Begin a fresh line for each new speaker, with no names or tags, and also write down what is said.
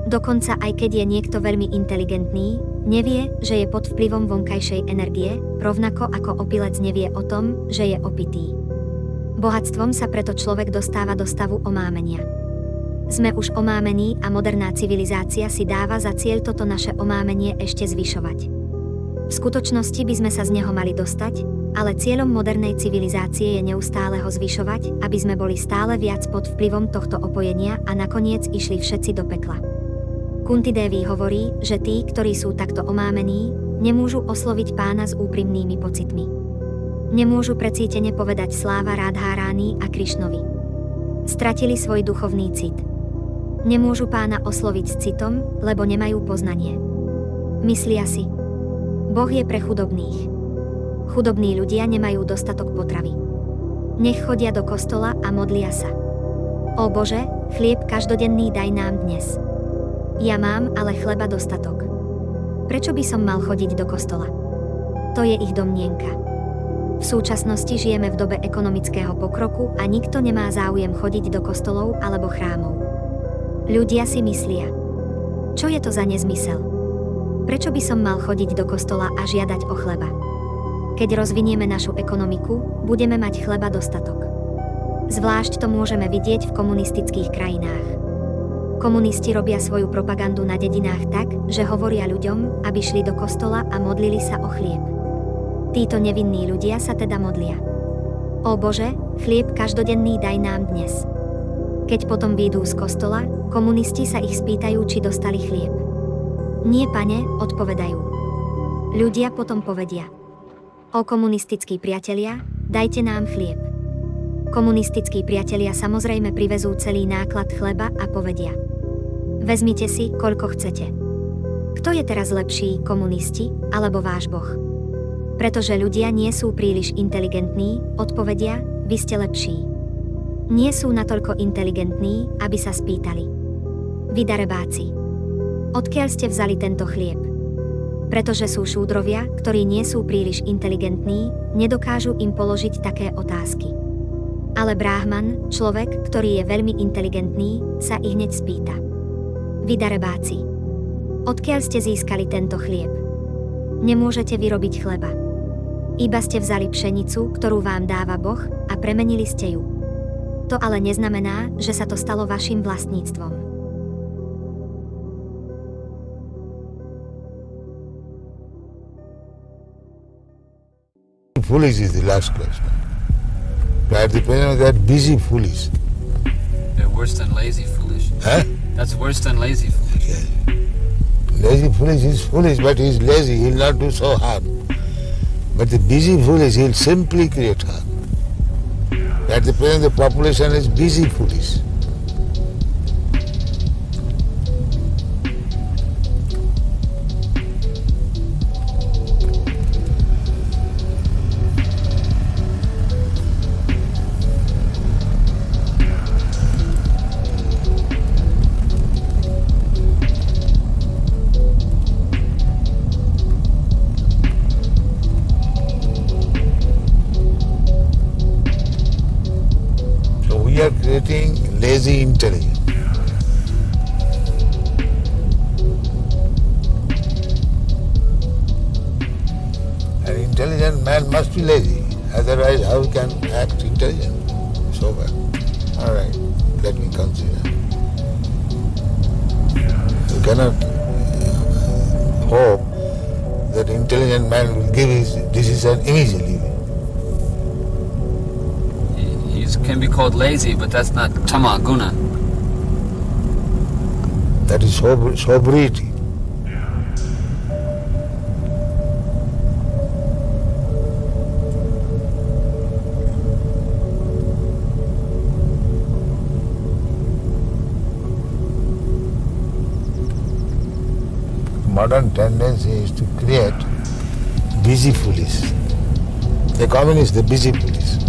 Dokonca aj keď je niekto veľmi inteligentný, nevie, že je pod vplyvom vonkajšej energie, rovnako ako opilec nevie o tom, že je opitý. Bohatstvom sa preto človek dostáva do stavu omámenia. Sme už omámení a moderná civilizácia si dáva za cieľ toto naše omámenie ešte zvyšovať. V skutočnosti by sme sa z neho mali dostať, ale cieľom modernej civilizácie je neustále ho zvyšovať, aby sme boli stále viac pod vplyvom tohto opojenia a nakoniec išli všetci do pekla. Kunti Devi hovorí, že tí, ktorí sú takto omámení, nemôžu osloviť pána s úprimnými pocitmi. Nemôžu precítene povedať sláva Radháráni a Krišnovi. Stratili svoj duchovný cit. Nemôžu pána osloviť s citom, lebo nemajú poznanie. Myslia si: Boh je pre chudobných. Chudobní ľudia nemajú dostatok potravy. Nech chodia do kostola a modlia sa: Ó Bože, chlieb každodenný daj nám dnes. Ja mám ale chleba dostatok. Prečo by som mal chodiť do kostola? To je ich domnienka. V súčasnosti žijeme v dobe ekonomického pokroku a nikto nemá záujem chodiť do kostolov alebo chrámov. Ľudia si myslia: čo je to za nezmysel? Prečo by som mal chodiť do kostola a žiadať o chleba? Keď rozvinieme našu ekonomiku, budeme mať chleba dostatok. Zvlášť to môžeme vidieť v komunistických krajinách. Komunisti robia svoju propagandu na dedinách tak, že hovoria ľuďom, aby šli do kostola a modlili sa o chlieb. Títo nevinní ľudia sa teda modlia: Ó Bože, chlieb každodenný daj nám dnes. Keď potom výjdú z kostola, komunisti sa ich spýtajú, či dostali chlieb. Nie, pane, odpovedajú. Ľudia potom povedia: Ó komunistickí priatelia, dajte nám chlieb. Komunistickí priatelia samozrejme privezú celý náklad chleba a povedia: vezmite si, koľko chcete. Kto je teraz lepší, komunisti, alebo váš Boh? Pretože ľudia nie sú príliš inteligentní, odpovedia: vy ste lepší. Nie sú natoľko inteligentní, aby sa spýtali: vy darebáci, odkiaľ ste vzali tento chlieb? Pretože sú šúdrovia, ktorí nie sú príliš inteligentní, nedokážu im položiť také otázky. Ale Brahman, človek, ktorý je veľmi inteligentný, sa ich hneď spýta: vy darebáci, odkiaľ ste získali tento chlieb? Nemôžete vyrobiť chleba. Iba ste vzali pšenicu, ktorú vám dáva Boh, a premenili ste ju. To ale neznamená, že sa to stalo vašim vlastníctvom.
Foolish is the last question. At the point they are busy foolish.
They're worse than lazy foolish.
Huh?
That's worse than lazy foolish.
Yeah. Lazy foolish is foolish, but he is lazy. He will not do so harm. But the busy foolish, he will simply create harm. At the present, the population is busy foolish. We are creating lazy intelligence. An intelligent man must be lazy, otherwise how can act intelligent? So well. All right, let me consider. You cannot hope that intelligent man will give his decision immediately.
Can be called lazy, but that's not tama guna.
That is sobriety. Modern tendency is to create busy foolish. The communists, the busy foolish.